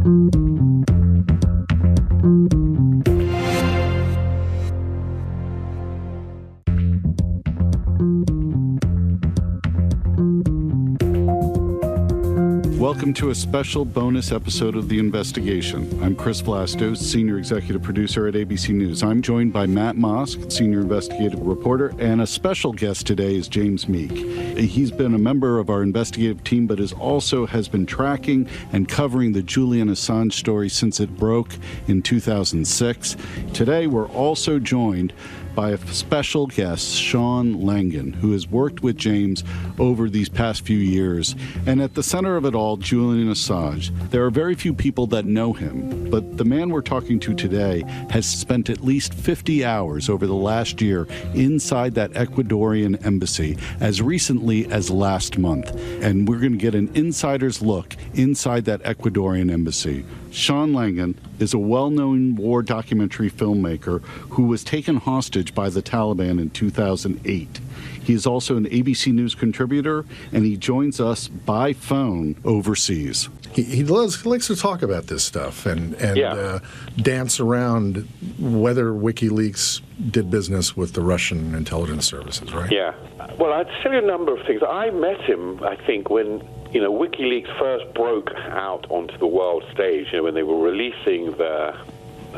Welcome to a special bonus episode of The Investigation. I'm Chris Vlastos, Senior Executive Producer at ABC News. I'm joined by Matt Mosk, Senior Investigative Reporter, and a special guest today is James Meek. He's been a member of our investigative team, but has been tracking and covering the Julian Assange story since it broke in 2006. Today, we're also joined by a special guest, Sean Langan, who has worked with James over these past few years. And at the center of it all, Julian Assange. There are very few people that know him, but the man we're talking to today has spent at least 50 hours over the last year inside that Ecuadorian embassy as recently as last month. And we're going to get an insider's look inside that Ecuadorian embassy. Sean Langan is a well-known war documentary filmmaker who was taken hostage by the Taliban in 2008. He is also an ABC News contributor, and he joins us by phone overseas. He likes to talk about this stuff and dance around whether WikiLeaks did business with the Russian intelligence services, right? Yeah. Well, I'd tell you a number of things. I met him, I think, when WikiLeaks first broke out onto the world stage, when they were releasing the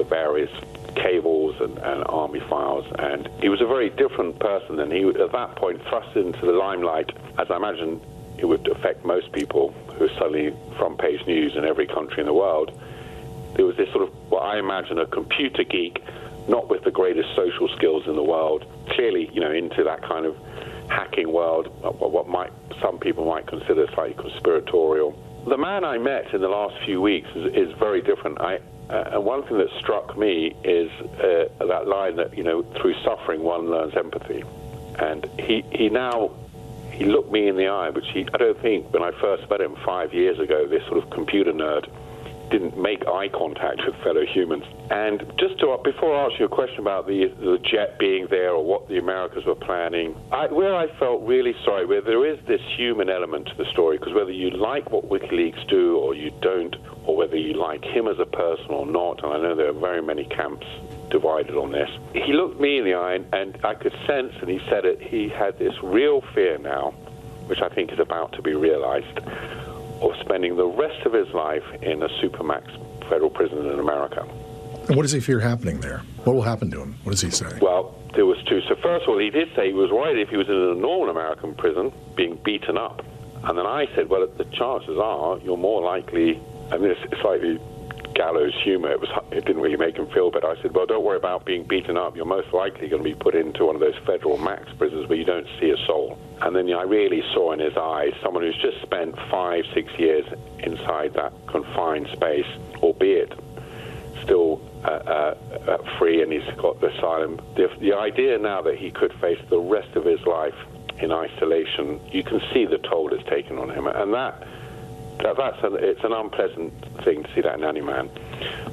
various cables and army files, and he was a very different person, and he at that point thrust into the limelight, as I imagine it would affect most people who are suddenly front page news in every country in the world. There was this sort of, what I imagine, a computer geek, not with the greatest social skills in the world, clearly, into that kind of hacking world, what some people might consider slightly conspiratorial. The man I met in the last few weeks is very different. And one thing that struck me is that line that, through suffering one learns empathy. And he looked me in the eye, which I don't think when I first met him 5 years ago, this sort of computer nerd didn't make eye contact with fellow humans. And just before I ask you a question about the jet being there or what the Americans were planning, where I felt really sorry, where there is this human element to the story, because whether you like what WikiLeaks do or you don't, or whether you like him as a person or not, and I know there are very many camps divided on this, he looked me in the eye and I could sense, and he said it, he had this real fear now, which I think is about to be realized, of spending the rest of his life in a supermax federal prison in America. And what does he fear happening there? What will happen to him? What does he say? Well, there was two. So first of all, he did say he was worried if he was in a normal American prison being beaten up. And then I said, well, the chances are you're more likely, and this is slightly gallows humor, it didn't really make him feel better. I said, well, don't worry about being beaten up. You're most likely going to be put into one of those federal max prisons where you don't see a soul. And then I really saw in his eyes someone who's just spent 5-6 years inside that confined space, albeit still free, and he's got the asylum. The idea now that he could face the rest of his life in isolation, you can see the toll it's taken on him. And it's an unpleasant thing to see that in any man.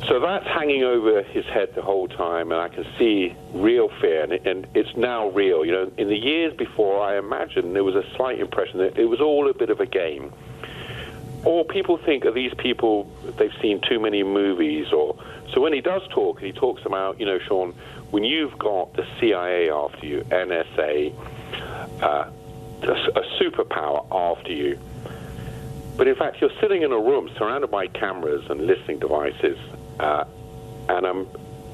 So that's hanging over his head the whole time, and I can see real fear, and it's now real. In the years before, I imagine there was a slight impression that it was all a bit of a game. Or people think of these people, they've seen too many movies, so when he does talk, he talks about, Sean, when you've got the CIA after you, NSA, a superpower after you, but in fact, you're sitting in a room surrounded by cameras and listening devices, and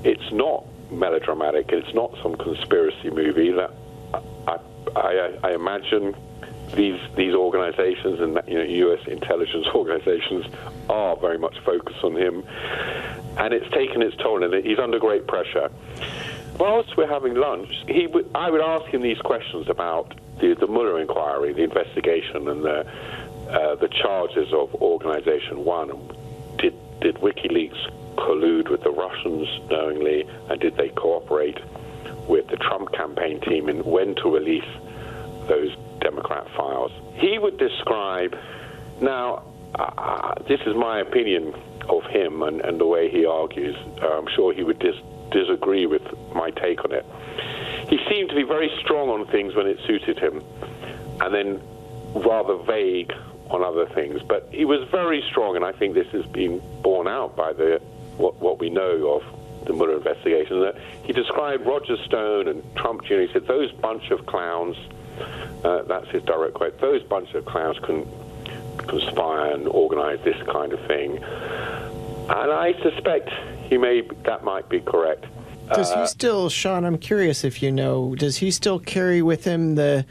it's not melodramatic. It's not some conspiracy movie. That I imagine these organizations and U.S. intelligence organizations are very much focused on him, and it's taken its toll, and he's under great pressure. Whilst we're having lunch, I would ask him these questions about the Mueller inquiry, the investigation, and the charges of Organization 1. Did WikiLeaks collude with the Russians knowingly, and did they cooperate with the Trump campaign team in when to release those Democrat files? He would describe, now, this is my opinion of him and the way he argues. I'm sure he would disagree with my take on it. He seemed to be very strong on things when it suited him, and then rather vague on other things. But he was very strong, and I think this has been borne out by what we know of the Mueller investigation, that he described Roger Stone and Trump Jr. He said, those bunch of clowns, that's his direct quote, those bunch of clowns can conspire and organize this kind of thing. And I suspect that might be correct. Does he still, Sean, I'm curious if you know, does he still carry with him the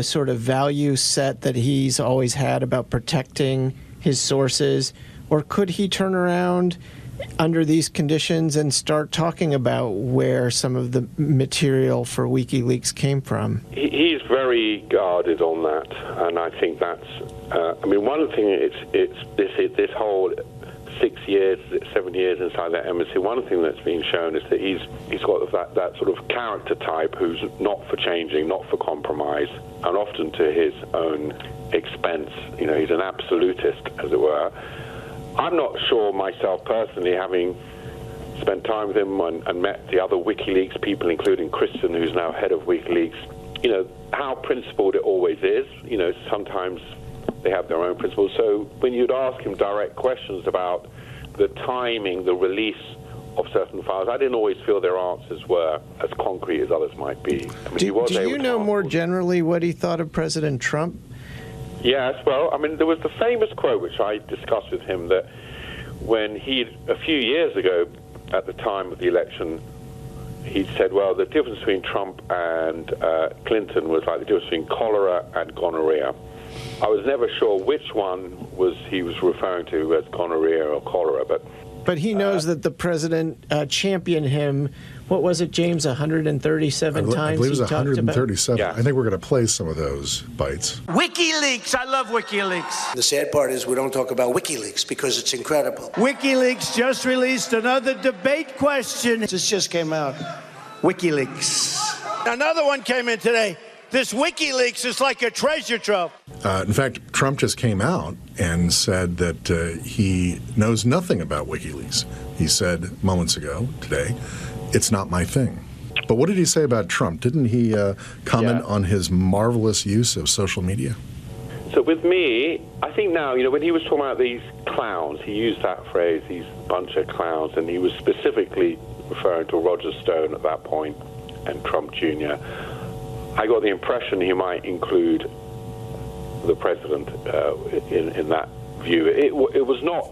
sort of value set that he's always had about protecting his sources? Or could he turn around under these conditions and start talking about where some of the material for WikiLeaks came from? He's very guarded on that, and I think that's. One thing it's this whole 6 years, 7 years inside that embassy. One thing that's been shown is that he's got that sort of character type who's not for changing, not for compromise, and often to his own expense. He's an absolutist, as it were. I'm not sure myself personally, having spent time with him and met the other WikiLeaks people, including Christian, who's now head of WikiLeaks, how principled it always is. Sometimes they have their own principles. So when you'd ask him direct questions about the timing, the release of certain files, I didn't always feel their answers were as concrete as others might be. Do you know more generally what he thought of President Trump? Yes, well, there was the famous quote which I discussed with him, that when a few years ago, at the time of the election, he said, well, the difference between Trump and Clinton was like the difference between cholera and gonorrhea. I was never sure which one he was referring to as gonorrhea or cholera, but he knows that the president championed him. What was it, James? 137 times. I believe it was 137. Yeah. I think we're going to play some of those bites. WikiLeaks. I love WikiLeaks. The sad part is we don't talk about WikiLeaks because it's incredible. WikiLeaks just released another debate question. This just came out. WikiLeaks. Another one came in today. This WikiLeaks is like a treasure trove. In fact, Trump just came out and said that he knows nothing about WikiLeaks. He said moments ago, today, it's not my thing. But what did he say about Trump? Didn't he comment on his marvelous use of social media? So with me, I think now, when he was talking about these clowns, he used that phrase, these bunch of clowns, and he was specifically referring to Roger Stone at that point and Trump Jr. I got the impression he might include the president in that view. It was not.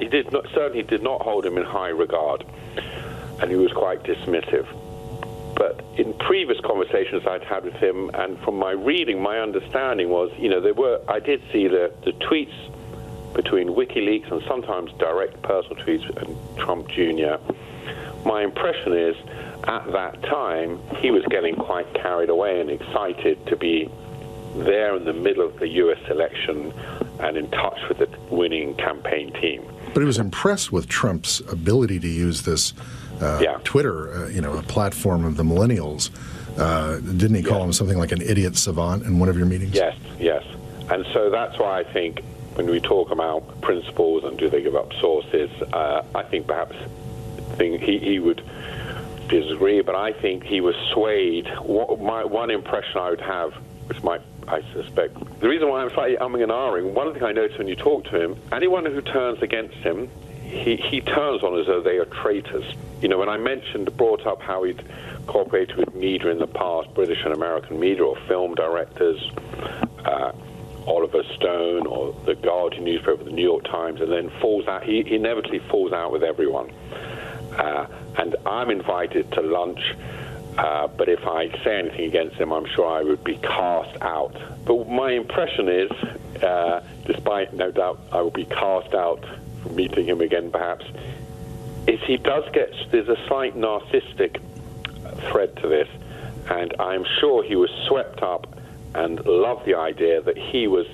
Certainly did not hold him in high regard, and he was quite dismissive. But in previous conversations I'd had with him, and from my reading, my understanding was, I did see the tweets between WikiLeaks and sometimes direct personal tweets and Trump Jr. My impression is, at that time, he was getting quite carried away and excited to be there in the middle of the U.S. election and in touch with the winning campaign team. But he was impressed with Trump's ability to use this Twitter, a platform of the millennials. Didn't he call him something like an idiot savant in one of your meetings? Yes. And so that's why I think when we talk about principles and do they give up sources, I think perhaps he would disagree, but I think he was swayed. One impression I would have, I suspect, the reason why I'm slightly umming and ahhing, one thing I notice when you talk to him, anyone who turns against him, he turns on as though they are traitors. When I brought up how he'd cooperated with media in the past, British and American media or film directors, Oliver Stone or the Guardian newspaper, the New York Times, and then falls out. He inevitably falls out with everyone. And I'm invited to lunch, but if I say anything against him, I'm sure I would be cast out. But my impression is, despite no doubt I will be cast out from meeting him again perhaps, is there's a slight narcissistic thread to this, and I'm sure he was swept up and loved the idea that he was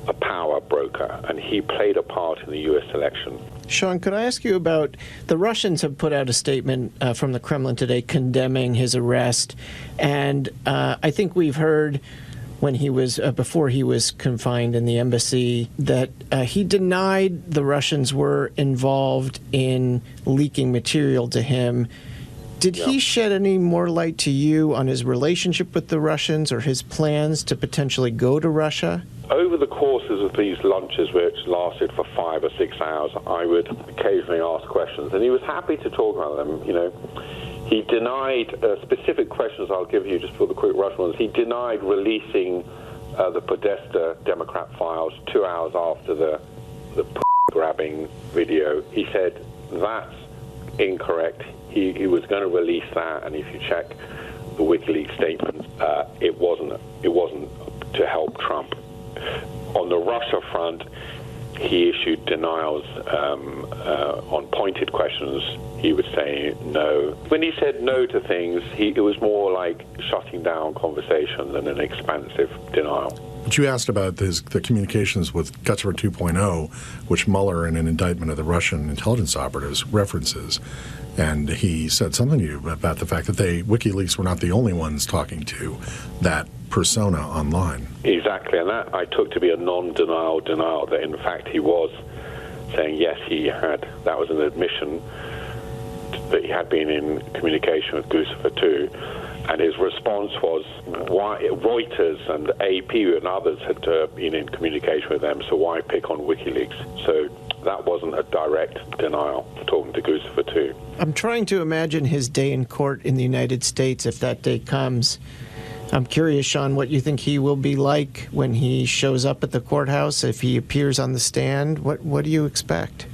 a power broker and he played a part in the U.S. election. Sean, could I ask you about, the Russians have put out a statement from the Kremlin today condemning his arrest, and I think we've heard when he was, before he was confined in the embassy, that he denied the Russians were involved in leaking material to him. Did he shed any more light to you on his relationship with the Russians or his plans to potentially go to Russia? over the courses of these lunches, which lasted for 5 or 6 hours, I would occasionally ask questions, and he was happy to talk about them. He denied specific questions. I'll give you just for the quick rush ones. He denied releasing the Podesta Democrat files 2 hours after the grabbing video. He said that's incorrect. He was going to release that, and if you check the WikiLeaks statements, it wasn't to help Trump. On the Russia front, he issued denials on pointed questions. He would say no. When he said no to things, it was more like shutting down conversation than an expansive denial. But you asked about the communications with Gutzler 2.0, which Mueller, in an indictment of the Russian intelligence operatives, references. And he said something to you about the fact that WikiLeaks were not the only ones talking to that persona online. Exactly, and that I took to be a non-denial denial, that in fact he was saying yes, that was an admission that he had been in communication with Guccifer too. And his response was, why Reuters and AP and others had been in communication with them, so why pick on WikiLeaks? So that wasn't a direct denial, talking to Guccifer too. I'm trying to imagine his day in court in the United States if that day comes. I'm curious, Sean, what you think he will be like when he shows up at the courthouse, if he appears on the stand. What do you expect?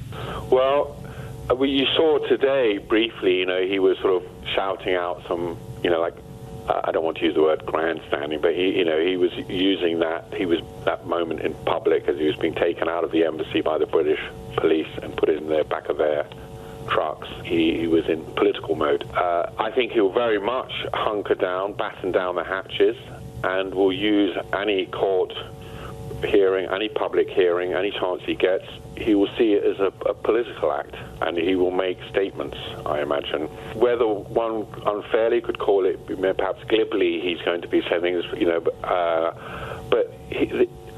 Well, you saw today briefly, he was sort of shouting out some, I don't want to use the word grandstanding, but he was using that moment in public as he was being taken out of the embassy by the British police and put in the back of their trucks. He was in political mode. I think he'll very much hunker down, batten down the hatches, and will use any court hearing, any public hearing, any chance he gets. He will see it as a political act, and he will make statements, I imagine. Whether one unfairly could call it, perhaps glibly, he's going to be saying things, but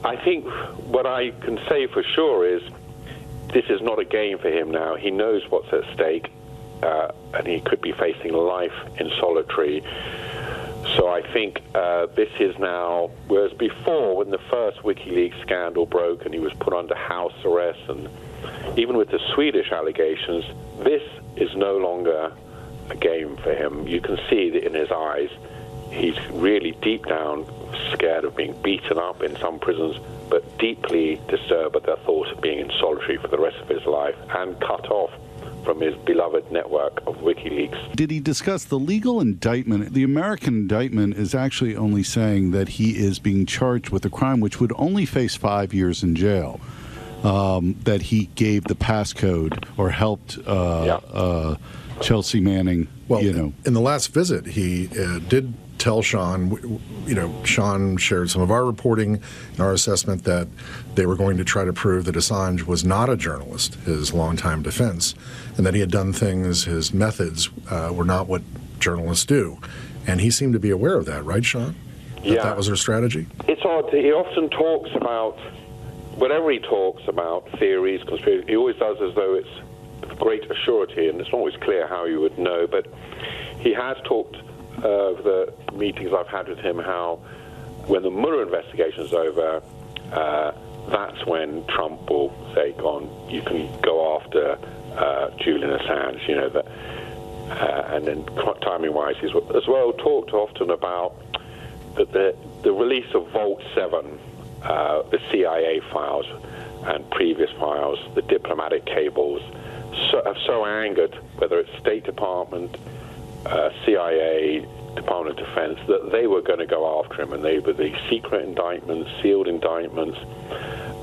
I think what I can say for sure is this is not a game for him now. He knows what's at stake, and he could be facing life in solitary. So I think this is now, whereas before, when the first WikiLeaks scandal broke and he was put under house arrest, and even with the Swedish allegations, this is no longer a game for him. You can see that in his eyes. He's really deep down scared of being beaten up in some prisons, but deeply disturbed at the thought of being in solitary for the rest of his life and cut off from his beloved network of WikiLeaks. Did he discuss the legal indictment? The American indictment is actually only saying that he is being charged with a crime which would only face 5 years in jail, that he gave the passcode or helped Chelsea Manning. Well, in the last visit, he did tell Sean, Sean shared some of our reporting and our assessment that they were going to try to prove that Assange was not a journalist, his longtime defense, and that he had done things, his methods were not what journalists do. And he seemed to be aware of that, right, Sean? That was their strategy? It's odd. He often talks about, whatever he talks about, theories, conspiracy, he always does as though it's great assurity, and it's not always clear how you would know, but he has talked of the meetings I've had with him, how when the Mueller investigation is over, that's when Trump will say, you can go after Julian Assange, and then timing-wise, he's as well talked often about the release of Vault 7, the CIA files and previous files, the diplomatic cables, have so angered, whether it's State Department, CIA, Department of Defense, that they were going to go after him, and they were the secret indictments, sealed indictments,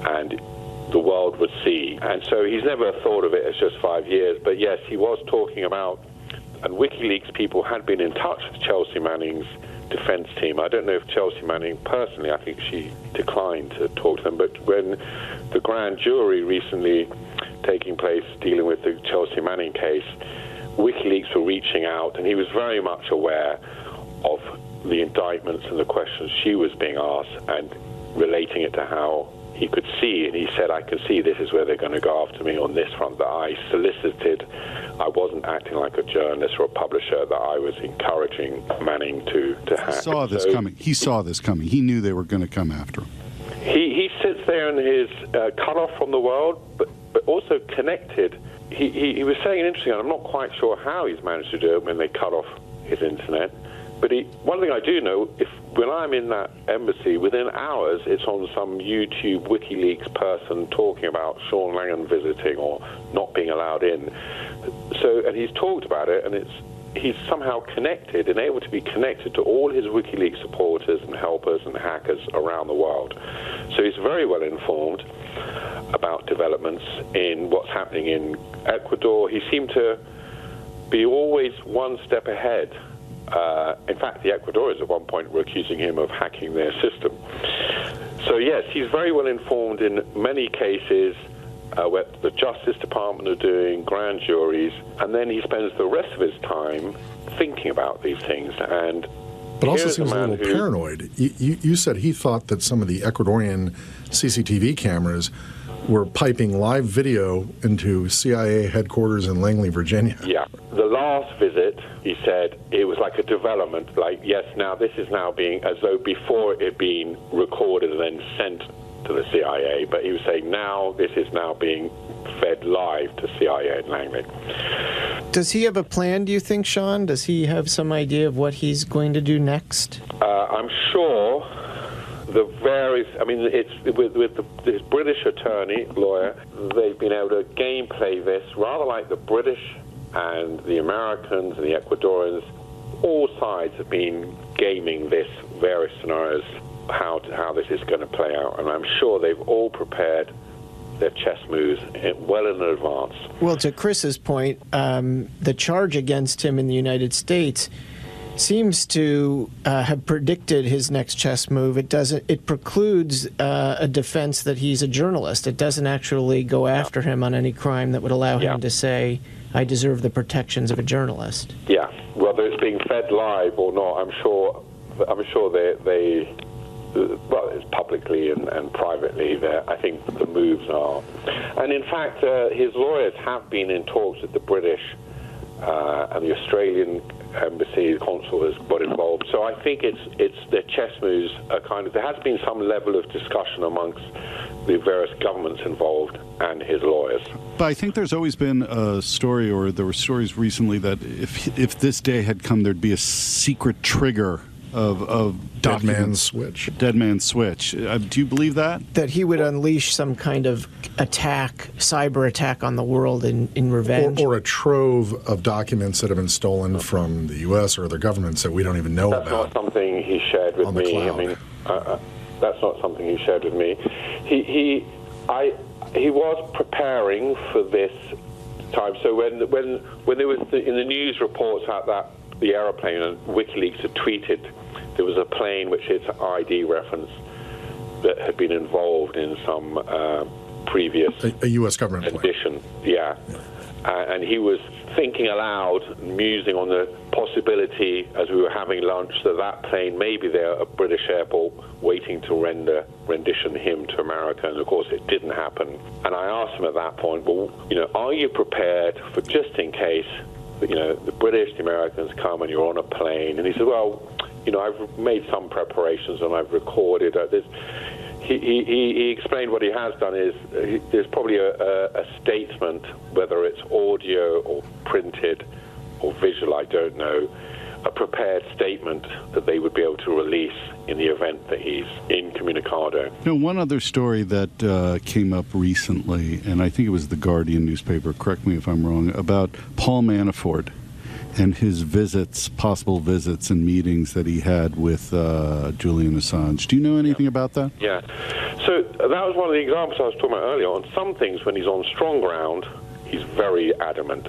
and the world would see. And so he's never thought of it as just 5 years, but yes, he was talking about, and WikiLeaks people had been in touch with Chelsea Manning's defense team. I don't know if Chelsea Manning personally, I think she declined to talk to them, but when the grand jury recently taking place dealing with the Chelsea Manning case, WikiLeaks were reaching out, and he was very much aware of the indictments and the questions she was being asked and relating it to how he could see. And he said, I can see this is where they're going to go after me on this front, that I solicited. I wasn't acting like a journalist or a publisher, that I was encouraging Manning to hack. He saw this coming. He saw this coming. He knew they were going to come after him. He sits there and is cut off from the world, but also connected. He was saying an interesting, and I'm not quite sure how he's managed to do it when they cut off his internet. But one thing I do know, when I'm in that embassy, within hours, it's on some YouTube WikiLeaks person talking about Sean Langan visiting or not being allowed in. So, and he's talked about it, and he's somehow connected and able to be connected to all his WikiLeaks supporters and helpers and hackers around the world. So he's very well informed about developments in what's happening in Ecuador. He seemed to be always one step ahead. In fact, the Ecuadorians at one point were accusing him of hacking their system. So yes, he's very well informed in many cases, what the Justice Department are doing, grand juries, and then he spends the rest of his time thinking about these things. But also seems a little paranoid. You said he thought that some of the Ecuadorian CCTV cameras were piping live video into CIA headquarters in Langley, Virginia. Yeah. The last visit, he said, it was like a development, like, yes, now this is now being, as though before it had been recorded and then sent to the CIA, but he was saying now this is now being fed live to CIA in Langley. Does he have a plan, do you think, Sean? Does he have some idea of what he's going to do next? I'm sure the various, I mean, it's with this British lawyer, they've been able to gameplay this rather like the British and the Americans and the Ecuadorians. All sides have been gaming this various scenarios, how this is going to play out, and I'm sure they've all prepared their chess moves well in advance. Well, to Chris's point, the charge against him in the United States seems to have predicted his next chess move. It precludes a defense that he's a journalist. It doesn't actually go after him on any crime that would allow him to say, I deserve the protections of a journalist. Yeah, whether it's being fed live or not, I'm sure they well, it's publicly and privately, I think the moves are. And in fact, his lawyers have been in talks with the British and the Australian embassy, the consul has got involved. So I think it's their chess moves are kind of, there has been some level of discussion amongst the various governments involved and his lawyers. But I think there's always been a story, or there were stories recently, that if this day had come, there'd be a secret trigger of Dead man's switch. Dead man's switch. Do you believe that? That he would unleash some kind of attack, cyber attack on the world in revenge? Or a trove of documents that have been stolen from the U.S. or other governments that we don't even know about. That's not something he shared with me. I mean, that's not something he shared with me. He was preparing for this time. So when there was in the news reports out that the aeroplane, and WikiLeaks had tweeted there was a plane which its ID reference that had been involved in some previous a U.S. government edition. Yeah. And he was thinking aloud, musing on the possibility as we were having lunch that plane may be there at a British airport waiting to rendition him to America, and of course it didn't happen. And I asked him at that point, well, are you prepared for just in case, the British, the Americans come and you're on a plane? And he said, well, I've made some preparations and I've recorded this. He explained what he has done is there's probably a statement, whether it's audio or printed or visual, I don't know, a prepared statement that they would be able to release in the event that he's incommunicado. One other story that came up recently, and I think it was the Guardian newspaper, correct me if I'm wrong, about Paul Manafort and his possible visits and meetings that he had with Julian Assange. Do you know anything about that? Yeah. So that was one of the examples I was talking about earlier. On some things, when he's on strong ground, he's very adamant.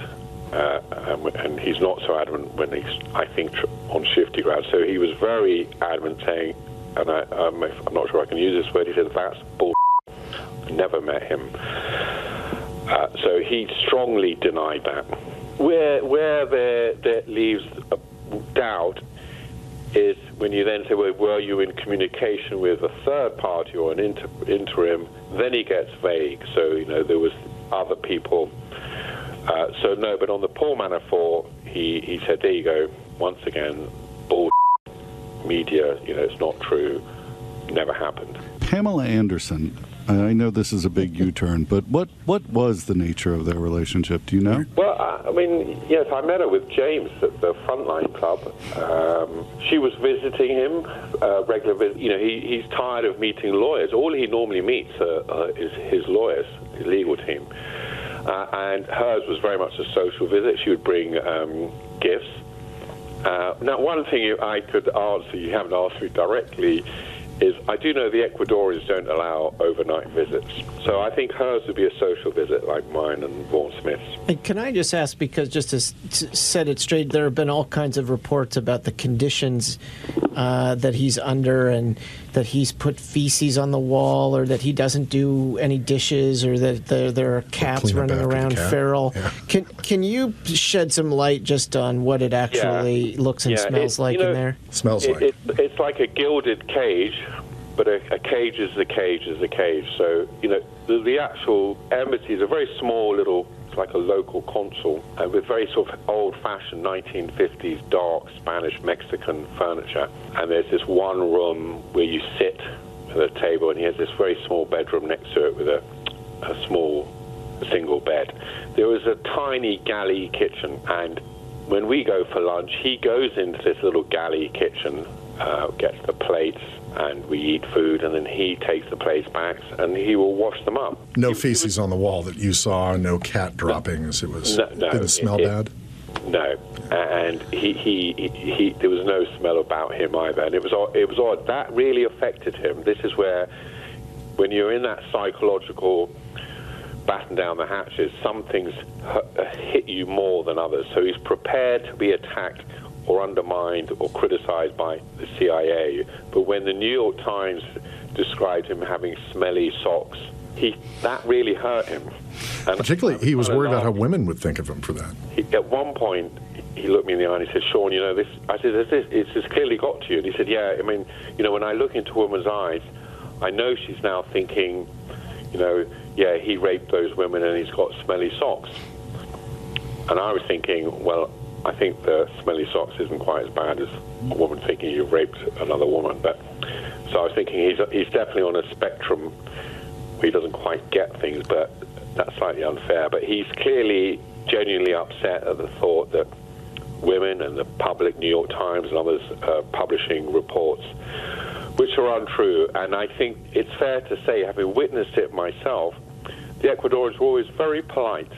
And he's not so adamant when he's, I think, on shifty ground. So he was very adamant saying, and I'm not sure I can use this word, he said, that's bull. I never met him. So he strongly denied that. Where there leaves a doubt is when you then say, well, were you in communication with a third party or an interim? Then he gets vague. So, there was other people. So no, but on the Paul Manafort, he said, there you go, once again, bull media, it's not true, never happened. Pamela Anderson I know this is a big U-turn, but what was the nature of their relationship? Do you know? Well, I mean, yes, I met her with James at the Frontline Club. She was visiting him, regular visit. You know, he's tired of meeting lawyers. All he normally meets is his lawyers, his legal team. And hers was very much a social visit. She would bring gifts. Now, one thing I could answer, you haven't asked me directly, is I do know the Ecuadorians don't allow overnight visits. So I think hers would be a social visit like mine and Vaughan Smith's. And can I just ask, because just to set it straight, there have been all kinds of reports about the conditions that he's under, and that he's put feces on the wall, or that he doesn't do any dishes, or that there are cats running around feral. Yeah. Can you shed some light just on what it actually looks and smells like in there? Smells like. It's like a gilded cage, but a cage is a cage is a cage. So, you know, the actual embassy is a very small little, it's like a local consul, with very sort of old-fashioned 1950s dark Spanish-Mexican furniture. And there's this one room where you sit at a table, and he has this very small bedroom next to it with a small single bed. There was a tiny galley kitchen, and when we go for lunch, he goes into this little galley kitchen, gets the plates, and we eat food, and then he takes the plates back, and he will wash them up. No feces on the wall that you saw, no cat droppings. It was didn't smell bad. No, and he there was no smell about him either, and it was odd. That really affected him. This is where, when you're in that psychological batten down the hatches, some things hit you more than others. So he's prepared to be attacked or undermined or criticized by the CIA. But when the New York Times described him having smelly socks, that really hurt him. And particularly, he was worried about how women would think of him for that. At one point, he looked me in the eye and he said, "Sean, you know, this." I said, "It's clearly got to you." And he said, "Yeah, I mean, you know, when I look into a woman's eyes, I know she's now thinking, you know, yeah, he raped those women and he's got smelly socks." And I was thinking, well, I think the smelly socks isn't quite as bad as a woman thinking you've raped another woman. But so I was thinking he's definitely on a spectrum where he doesn't quite get things, but that's slightly unfair. But he's clearly genuinely upset at the thought that women and the public, New York Times and others, publishing reports which are untrue. And I think it's fair to say, having witnessed it myself, the Ecuadorians were always very polite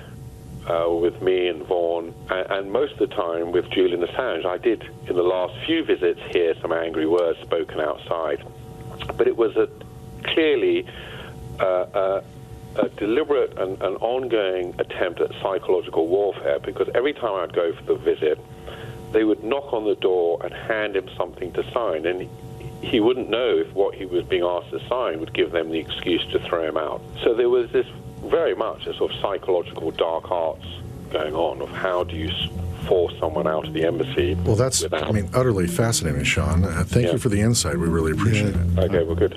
with me and Vaughan, and most of the time with Julian Assange. I did, in the last few visits, hear some angry words spoken outside. But it was clearly a deliberate and ongoing attempt at psychological warfare, because every time I'd go for the visit, they would knock on the door and hand him something to sign, and he wouldn't know if what he was being asked to sign would give them the excuse to throw him out. So there was this very much a sort of psychological dark arts going on of how do you force someone out of the embassy. Well, that's, utterly fascinating, Sean. Thank you for the insight. We really appreciate it. Okay, well, good.